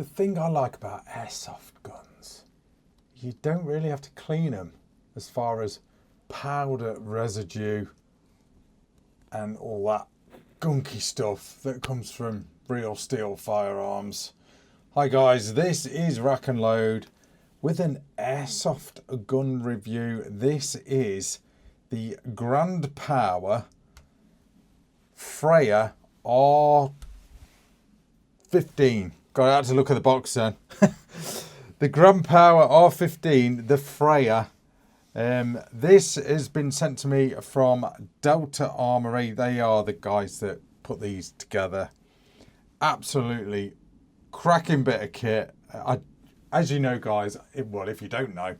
The thing I like about airsoft guns, you don't really have to clean them as far as powder residue and all that gunky stuff that comes from real steel firearms. Hi guys, this is RACKNLOAD with an airsoft gun review. This is the Grand Power Freya R15. God, I had to look at the box then. The Grand Power R15, the Freya. This has been sent to me from Delta Armoury. They are the guys that put these together. Absolutely cracking bit of kit. As you know, guys, well, if you don't know,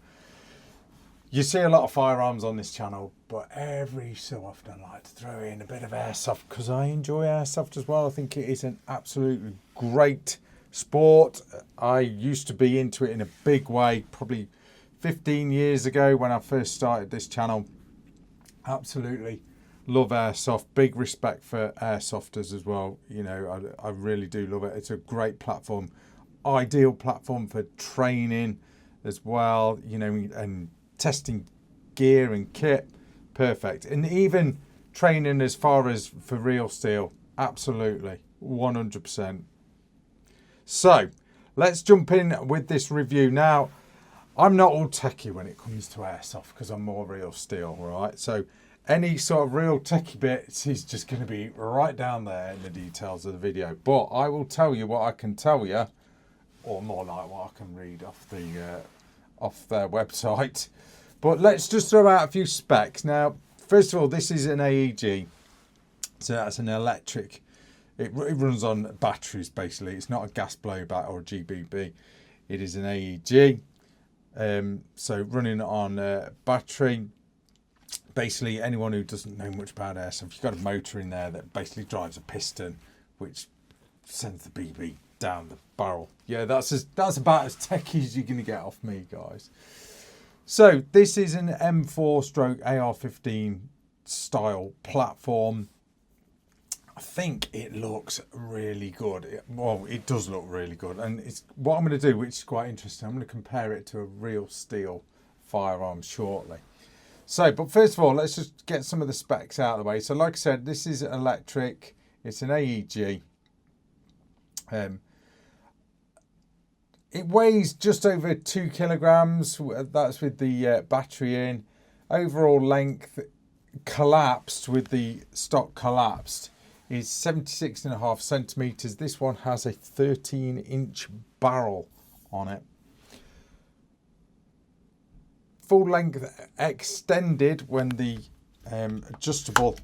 you see a lot of firearms on this channel, but every so often I like to throw in a bit of airsoft because I enjoy airsoft as well. I think it is an absolutely great sport. I used to be into it in a big way, probably 15 years ago when I first started this channel. Absolutely love airsoft. Big respect for airsofters as well. You know, I really do love it. It's a great platform. Ideal platform for training as well, you know, and testing gear and kit. Perfect. And even training as far as for real steel. Absolutely. 100%. So let's jump in with this review. Now, I'm not all techie when it comes to airsoft because I'm more real steel, right? So any sort of real techie bits is just going to be right down there in the details of the video. But I will tell you what I can tell you, or more like what I can read off their website. But let's just throw out a few specs. Now, first of all, this is an AEG. So that's an electric. It runs on batteries, basically. It's not a gas blowback or a GBB. It is an AEG. So running on battery. Basically, anyone who doesn't know much about airsoft, you've got a motor in there that basically drives a piston, which sends the BB down the barrel. Yeah, that's about as techy as you're going to get off me, guys. So this is an M4 / AR15 style platform. I think it looks really good. Well, it does look really good. And it's what I'm going to do, which is quite interesting. I'm going to compare it to a real steel firearm shortly. So, but first of all, let's just get some of the specs out of the way. So like I said, this is electric. It's an AEG. It weighs just over 2 kilograms. That's with the battery in. Overall length collapsed with the stock collapsed is 76.5 centimeters. This one has a 13-inch barrel on it. Full length extended when the adjustable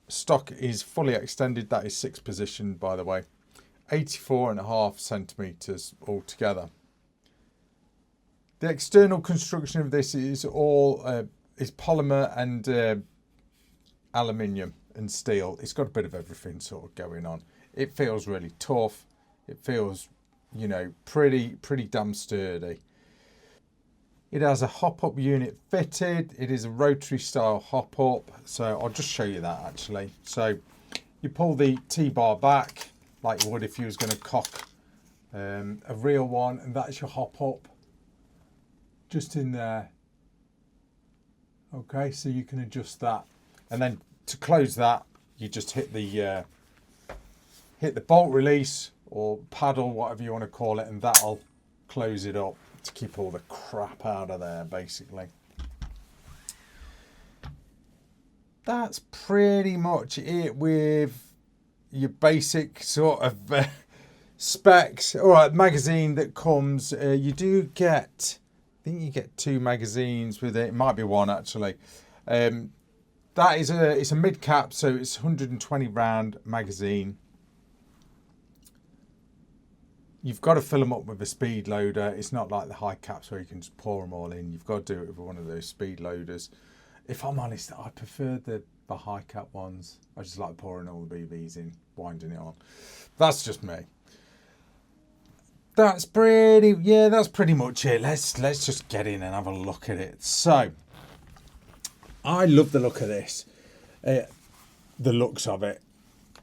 stock is fully extended. That is 6 position, by the way. 84.5 centimeters altogether. The external construction of this is all is polymer and aluminium and steel. It's got a bit of everything sort of going on. It feels really tough. It feels, you know, pretty damn sturdy. It has a hop-up unit fitted. It is a rotary style hop-up. So I'll just show you that actually. So you pull the T-bar back like you would if you was going to cock a real one, and that's your hop-up just in there. Okay, so you can adjust that, and then to close that, you just hit the bolt release or paddle, whatever you want to call it, and that'll close it up to keep all the crap out of there, basically. That's pretty much it with your basic sort of specs. All right, magazine that comes, you do get, I think you get 2 magazines with it. It might be 1 actually. That is it's a mid cap, so it's 120 round magazine. You've got to fill them up with a speed loader. It's not like the high caps where you can just pour them all in. You've got to do it with one of those speed loaders. If I'm honest, I prefer the high cap ones. I just like pouring all the BBs in, winding it on. That's just me. That's pretty much it. Let's just get in and have a look at it. So, I love the look of this. The looks of it.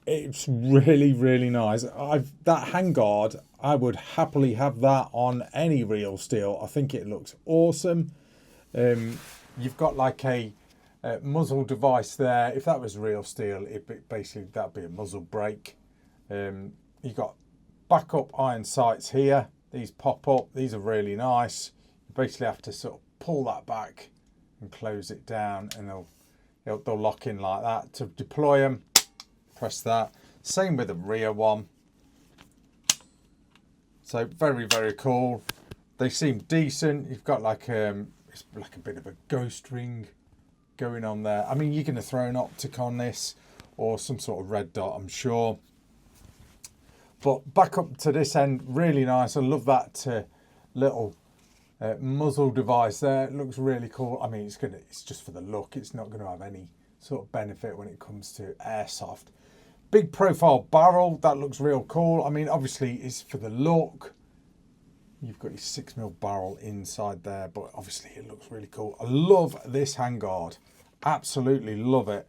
It's really, really nice. That handguard, I would happily have that on any real steel. I think it looks awesome. You've got like a muzzle device there. If that was real steel, basically that'd be a muzzle brake. You've got backup iron sights here. These pop up. These are really nice. You basically have to sort of pull that back and close it down, and they'll lock in like that. To deploy them, press that. Same with the rear one. So very, very cool. They seem decent. You've got like it's like a bit of a ghost ring going on there. I mean, you're going to throw an optic on this or some sort of red dot, I'm sure. But back up to this end, really nice. I love that little muzzle device there. It looks really cool. I mean, it's just for the look. It's not going to have any sort of benefit when it comes to airsoft. Big profile barrel. That looks real cool. I mean, obviously, it's for the look. You've got your 6mm barrel inside there, but obviously it looks really cool. I love this handguard. Absolutely love it.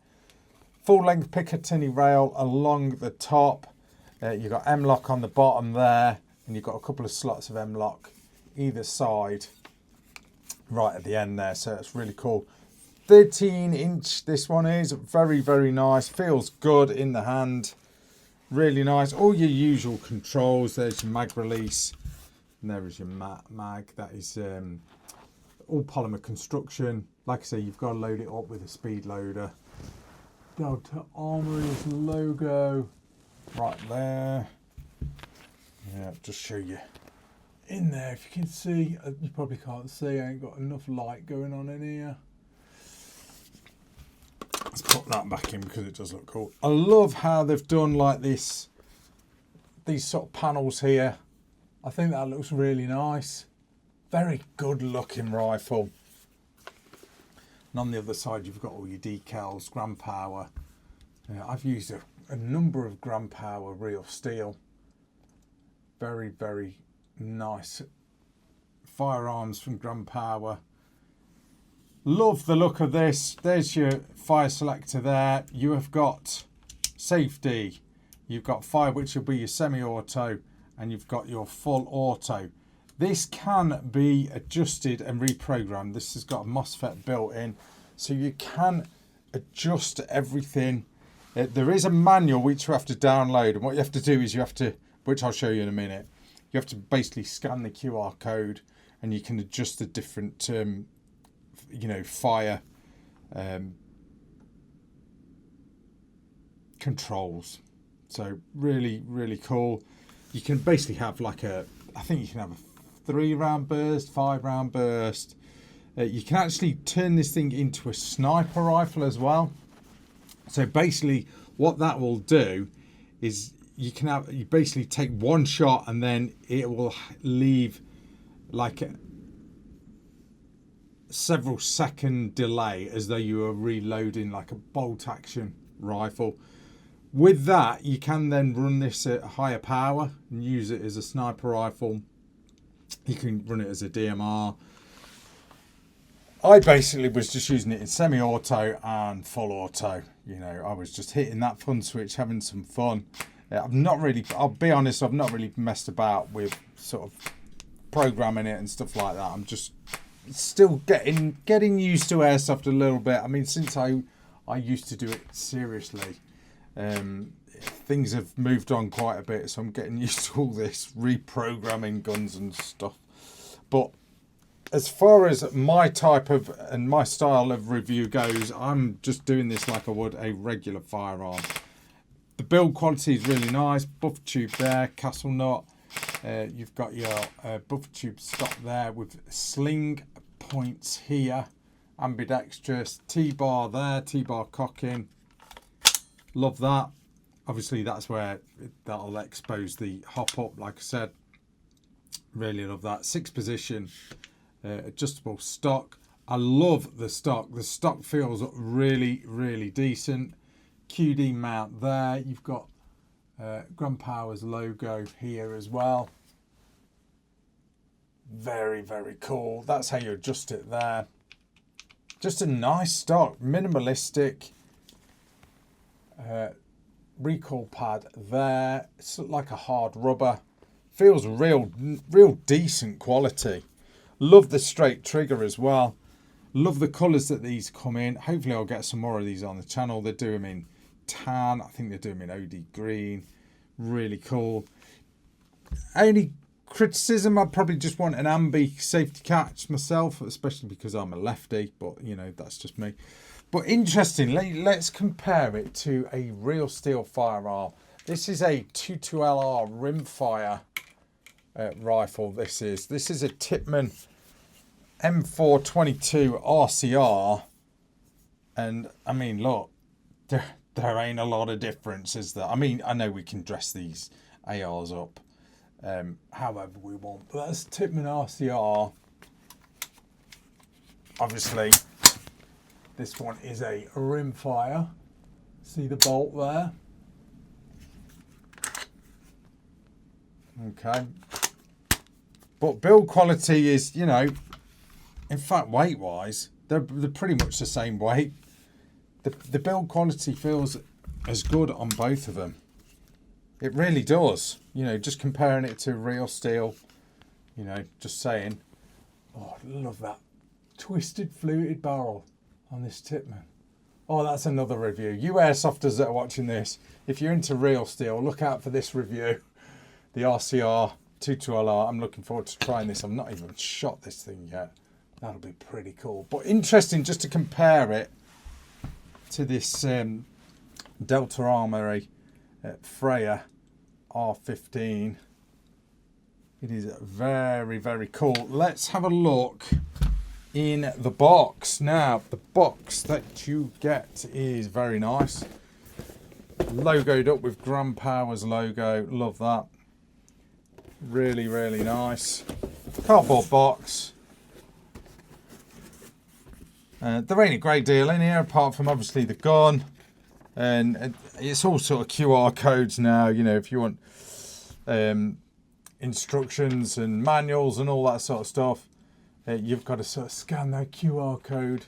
Full length Picatinny rail along the top. You've got M-lock on the bottom there, and you've got a couple of slots of M-lock either side right at the end there, so it's really cool. 13-inch this one is. Very, very nice. Feels good in the hand. Really nice. All your usual controls. There's your mag release, and there is your mag. That is all polymer construction. Like I say, you've got to load it up with a speed loader. Delta Armoury's logo right there. Yeah, just show you in there if you can see. You probably can't see. I ain't got enough light going on in here. Let's put that back in because it does look cool. I love how they've done like this, these sort of panels here. I think that looks really nice. Very good looking rifle. And on the other side, you've got all your decals, Gram Power. I've used a number of Gram Power real steel. Very, very nice firearms from Gram Power. Love the look of this. There's your fire selector there. You have got safety. You've got fire, which will be your semi-auto, and you've got your full auto. This can be adjusted and reprogrammed. This has got a MOSFET built in, so you can adjust everything. There is a manual which you have to download, and what you have to do is you have to, which I'll show you in a minute, you have to basically scan the QR code, and you can adjust the different fire controls. So really, really cool. You can basically have like I think you can have a 3-round burst, 5-round burst. You can actually turn this thing into a sniper rifle as well. So basically what that will do is you basically take one shot, and then it will leave like several second delay as though you were reloading like a bolt action rifle. With that, you can then run this at higher power and use it as a sniper rifle. You can run it as a DMR. I basically was just using it in semi-auto and full auto. I was just hitting that fun switch, having some fun. I've not really, I'll be honest, I've not really messed about with sort of programming it and stuff like that. I'm just still getting used to airsoft a little bit. I mean, since I used to do it seriously, things have moved on quite a bit, so I'm getting used to all this reprogramming guns and stuff. But as far as my type of and my style of review goes, I'm just doing this like I would a regular firearm. The build quality is really nice. Buffer tube there, castle nut. You've got your buffer tube stock there with sling points here, ambidextrous, T-bar there, T-bar cocking. Love that. Obviously that's where that'll expose the hop up, like I said. Really love that. 6 position adjustable stock. I love the stock. The stock feels really, really decent. QD mount there. You've got Gram Power's logo here as well. Very, very cool. That's how you adjust it there. Just a nice stock, minimalistic. recoil pad there. It's like a hard rubber. Feels real decent quality. Love the straight trigger as well. Love the colours that these come in. Hopefully I'll get some more of these on the channel. They do them in tan. I think they do them in OD green. Really cool. Only criticism, I'd probably just want an ambi safety catch myself, especially because I'm a lefty, but you know, that's just me. But interesting, let's compare it to a real steel firearm. This is a 22LR rimfire rifle. This is a Tippmann M422 RCR, and I mean, look, there ain't a lot of difference, is there? I mean, I know we can dress these ARs up however we want, but that's Tippmann RCR. Obviously, this one is a rimfire. See the bolt there? Okay. But build quality is, you know, in fact, weight-wise, they're pretty much the same weight. The build quality feels as good on both of them. It really does. You know, just comparing it to real steel, you know, just saying. Oh, I love that twisted fluted barrel on this Tippmann. Oh, that's another review. You airsofters that are watching this, if you're into real steel, look out for this review. The RCR 22LR. I'm looking forward to trying this. I've not even shot this thing yet. That'll be pretty cool. But interesting just to compare it to this Delta Armoury Freya R15. It is very, very cool. Let's have a look in the box. Now, the box that you get is very nice. Logoed up with Grand Power's logo. Love that. Really, really nice. Cardboard box. There ain't a great deal in here apart from obviously the gun. And it's all sort of QR codes now, you know, if you want instructions and manuals and all that sort of stuff. You've got to sort of scan that QR code.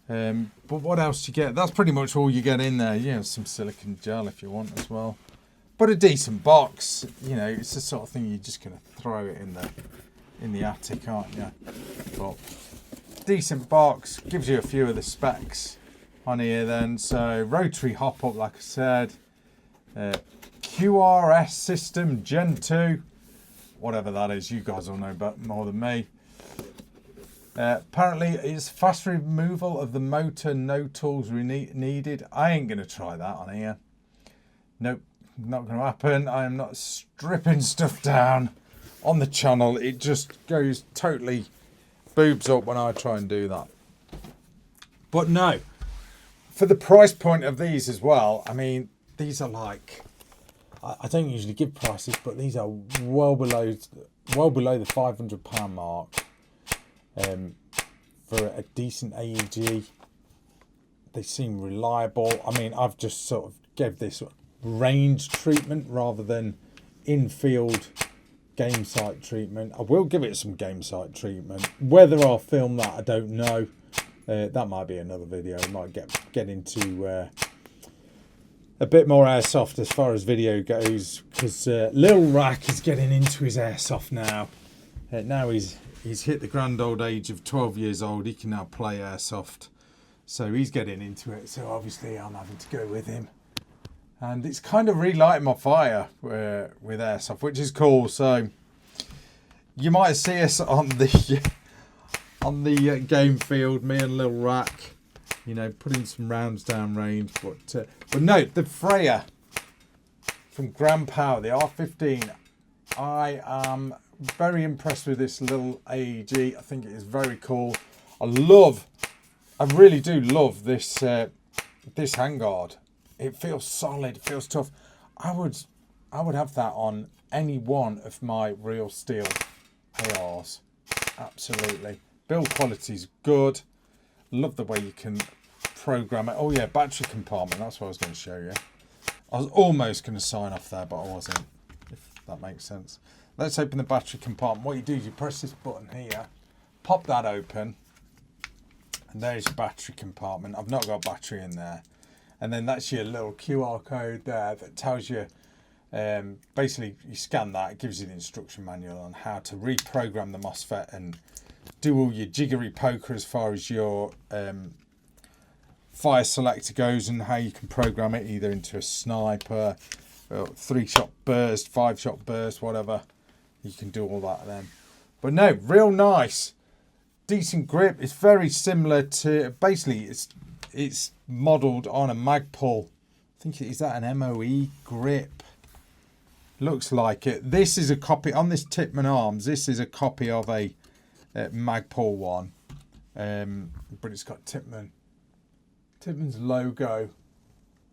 But what else do you get? That's pretty much all you get in there. You know, some silicone gel if you want as well. But a decent box. You know, it's the sort of thing you're just going to throw it in the attic, aren't you? But decent box. Gives you a few of the specs on here then. So rotary hop up, like I said. QRS system Gen 2. Whatever that is, you guys will know about more than me. Apparently it's fast removal of the motor, no tools needed. I ain't going to try that on here. Nope, not going to happen. I am not stripping stuff down on the channel. It just goes totally boobs up when I try and do that. But no, for the price point of these as well, I mean, these are like, I don't usually give prices, but these are well below the £500 mark. For a decent AEG, they seem reliable. I mean, I've just sort of gave this range treatment rather than in-field game site treatment. I will give it some game site treatment. Whether I'll film that, I don't know. That might be another video. I might get into a bit more airsoft as far as video goes, because Lil Rack is getting into his airsoft now. Now he's hit the grand old age of 12 years old. He can now play airsoft. So he's getting into it. So obviously I'm having to go with him. And it's kind of relighting my fire with airsoft, which is cool. So you might see us on the game field, me and Lil Rack, you know, putting some rounds down range. But no, the Freya from Grand Power, the R15, I am very impressed with this little AEG. I think it is very cool. I really do love this this handguard. It feels solid, it feels tough. I would have that on any one of my real steel ARs. Absolutely. Build quality is good. Love the way you can program it. Oh yeah, battery compartment. That's what I was going to show you. I was almost going to sign off there, but I wasn't, if that makes sense. Let's open the battery compartment. What you do is you press this button here, pop that open, and there's your battery compartment. I've not got a battery in there. And then that's your little QR code there that tells you, basically you scan that, it gives you the instruction manual on how to reprogram the MOSFET and do all your jiggery poker as far as your fire selector goes, and how you can program it either into a sniper, 3-shot burst, 5-shot burst, whatever. You can do all that then. But no, real nice, decent grip. It's very similar to, basically it's modelled on a Magpul. I think, is that an MOE grip? Looks like it. This is a copy, on this Tippmann arms, this is a copy of a Magpul one. But it's got Tippmann's logo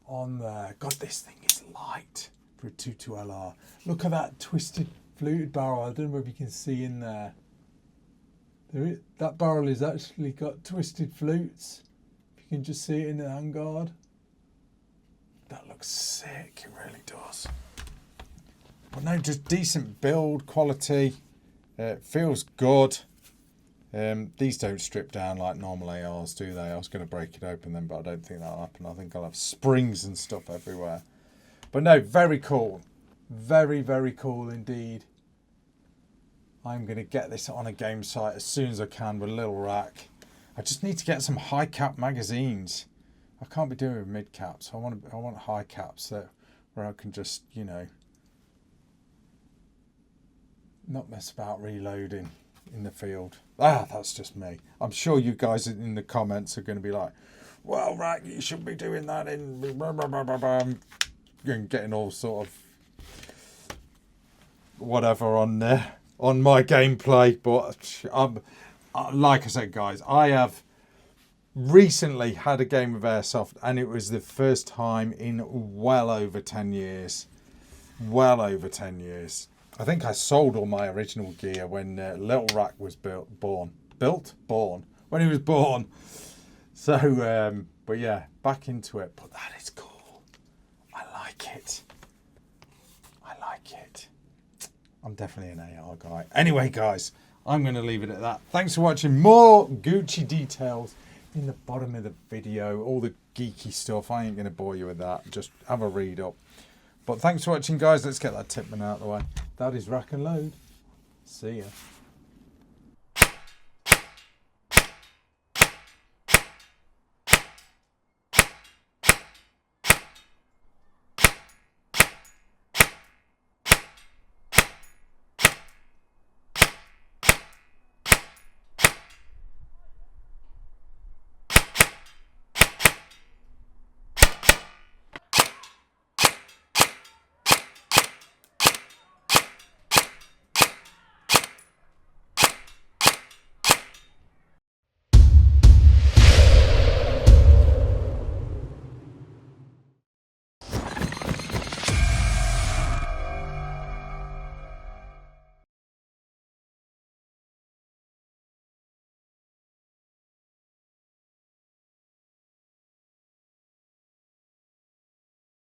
on there. God, this thing is light for a 22LR. Look at that twisted fluted barrel. I don't know if you can see in there. That barrel has actually got twisted flutes. If you can just see it in the handguard. That looks sick, it really does. But no, just decent build quality. Feels good. These don't strip down like normal ARs, do they? I was going to break it open then, but I don't think that'll happen. I think I'll have springs and stuff everywhere. But no, very cool. Very, very cool indeed. I'm going to get this on a game site as soon as I can with a little rack. I just need to get some high cap magazines. I can't be doing with mid caps. I want high caps where I can just, you know, not mess about reloading in the field. That's just me. I'm sure you guys in the comments are going to be like, well, Rack, you should be doing that in blah, blah, blah, blah, blah. And getting all sort of whatever on my gameplay. But like I said, guys, I have recently had a game of airsoft, and it was the first time in well over 10 years. Well over 10 years. I think I sold all my original gear when Little Rack was born. When he was born. So, but yeah, back into it. But that is cool. I like it. I'm definitely an AR guy. Anyway, guys, I'm going to leave it at that. Thanks for watching. More Gucci details in the bottom of the video. All the geeky stuff. I ain't going to bore you with that. Just have a read up. But thanks for watching, guys. Let's get that Tippmann out of the way. That is Rack and Load. See ya.